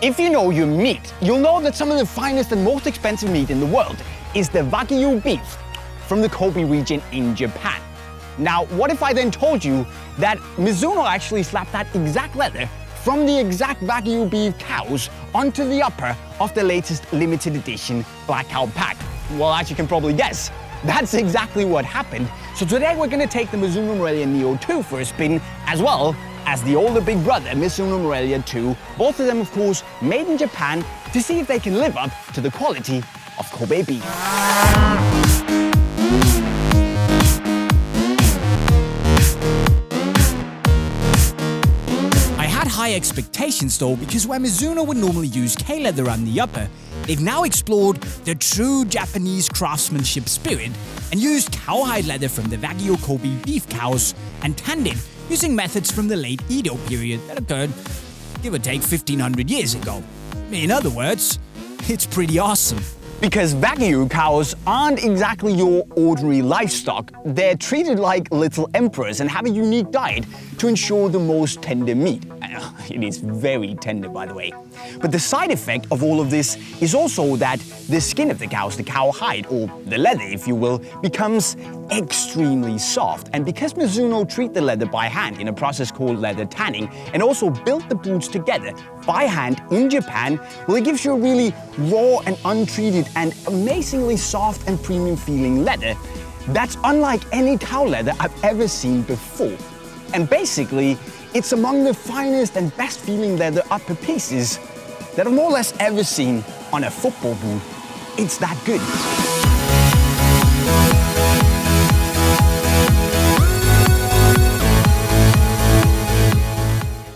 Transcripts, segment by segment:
If you know your meat, you'll know that some of the finest and most expensive meat in the world is the Wagyu beef from the Kobe region in Japan. Now, what if I then told you that Mizuno actually slapped that exact leather from the exact Wagyu beef cows onto the upper of the latest limited edition Black Cow pack? Well, as you can probably guess, that's exactly what happened. So today we're gonna take the Mizuno Morelia Neo II for a spin, as well as the older big brother, Mizuno Morelia II, both of them of course made in Japan, to see if they can live up to the quality of Kobe beef. I had high expectations though, because where Mizuno would normally use K-leather on the upper, they've now explored the true Japanese craftsmanship spirit and used cowhide leather from the Wagyu Kobe beef cows and tanned it using methods from the late Edo period that occurred, give or take, 1500 years ago. In other words, it's pretty awesome. Because Wagyu cows aren't exactly your ordinary livestock. They're treated like little emperors and have a unique diet to ensure the most tender meat. It is very tender, by the way. But the side effect of all of this is also that the skin of the cows, the cowhide, or the leather if you will, becomes extremely soft. And because Mizuno treat the leather by hand in a process called leather tanning, and also built the boots together by hand in Japan, well, it gives you a really raw and untreated and amazingly soft and premium feeling leather that's unlike any cow leather I've ever seen before. And basically, it's among the finest and best feeling leather upper pieces that I've more or less ever seen on a football boot. It's that good.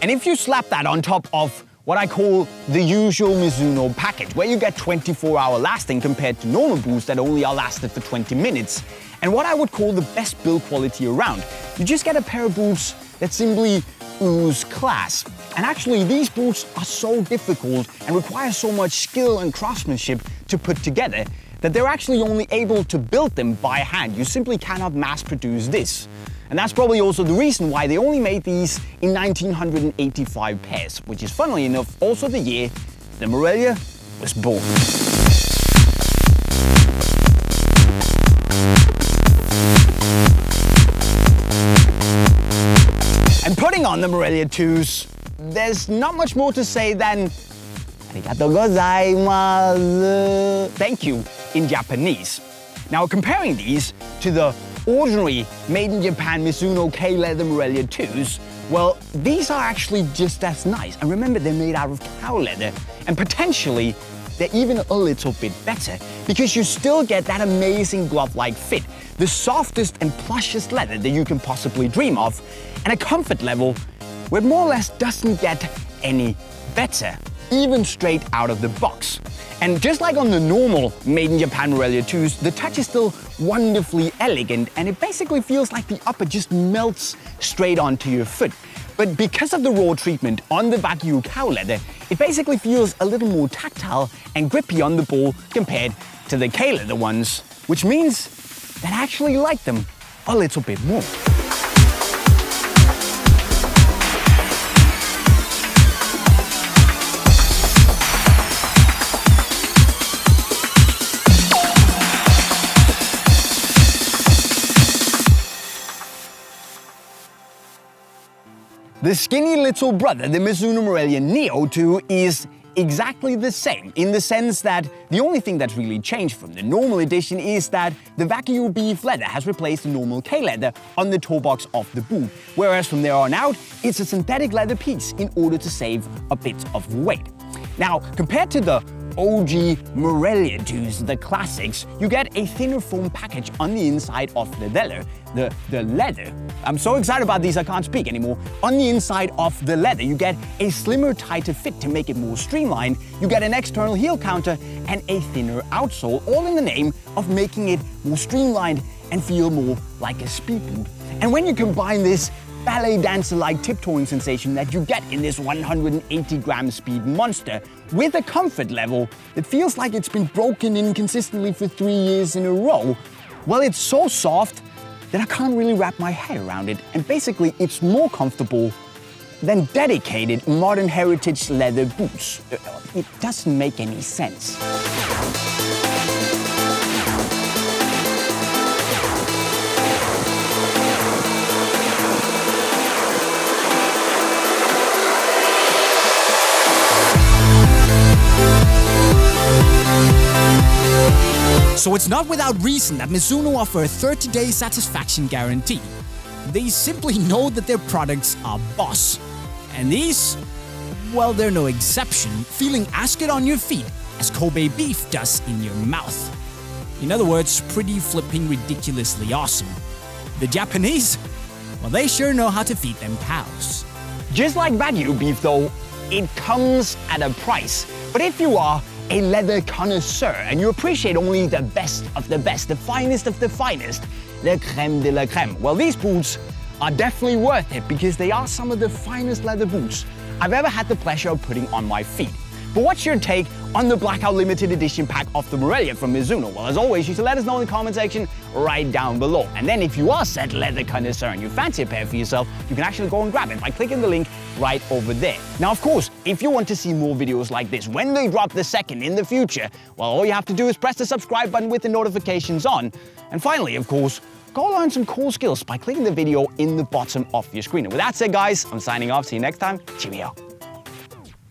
And if you slap that on top of what I call the usual Mizuno package, where you get 24-hour lasting compared to normal boots that only are lasted for 20 minutes, and what I would call the best build quality around, you just get a pair of boots that simply ooze class. And actually, these boots are so difficult and require so much skill and craftsmanship to put together that they're actually only able to build them by hand. You simply cannot mass produce this. And that's probably also the reason why they only made these in 1985 pairs, which is funnily enough also the year the Morelia was born. And putting on the Morelia IIs, there's not much more to say than arigatou gozaimasu, thank you, in Japanese. Now, comparing these to the ordinary made in Japan Mizuno K-leather Morelia IIs, well, these are actually just as nice. And remember, they're made out of cow leather, and potentially they're even a little bit better, because you still get that amazing glove-like fit, the softest and plushest leather that you can possibly dream of, and a comfort level where it more or less doesn't get any better, even straight out of the box. And just like on the normal made in Japan Morelia IIs, the touch is still wonderfully elegant, and it basically feels like the upper just melts straight onto your foot. But because of the raw treatment on the Wagyu cow leather, it basically feels a little more tactile and grippy on the ball compared to the K-leather ones, which means that I actually like them a little bit more. The skinny little brother, the Mizuno Morelia Neo II, is exactly the same, in the sense that the only thing that's really changed from the normal edition is that the Wagyu beef leather has replaced the normal K-leather on the toe box of the boot, whereas from there on out, it's a synthetic leather piece in order to save a bit of weight. Now, compared to the OG Morelia IIs, the classics, you get a thinner foam package on the inside of the leather. The leather. I'm so excited about these I can't speak anymore. On the inside of the leather, you get a slimmer, tighter fit to make it more streamlined. You get an external heel counter and a thinner outsole, all in the name of making it more streamlined and feel more like a speed boot. And when you combine this ballet dancer-like tiptoeing sensation that you get in this 180-gram speed monster with a comfort level that feels like it's been broken in consistently for 3 years in a row, well, it's so soft that I can't really wrap my head around it, and basically it's more comfortable than dedicated modern heritage leather boots. It doesn't make any sense. So it's not without reason that Mizuno offer a 30-day satisfaction guarantee. They simply know that their products are boss. And these, well, they're no exception, feeling as good on your feet as Kobe beef does in your mouth. In other words, pretty flipping ridiculously awesome. The Japanese, well, they sure know how to feed them cows. Just like Wagyu beef though, it comes at a price. But if you are a leather connoisseur and you appreciate only the best of the best, the finest of the finest, the crème de la crème, well, these boots are definitely worth it because they are some of the finest leather boots I've ever had the pleasure of putting on my feet. But what's your take on the Blackout Limited Edition pack of the Morelia from Mizuno? Well, as always, you should let us know in the comment section right down below. And then if you are said leather connoisseur and you fancy a pair for yourself, you can actually go and grab it by clicking the link right over there. Now, of course, if you want to see more videos like this when they drop the second in the future, well, all you have to do is press the subscribe button with the notifications on. And finally, of course, go learn some cool skills by clicking the video in the bottom of your screen. And with that said, guys, I'm signing off. See you next time. Cheerio.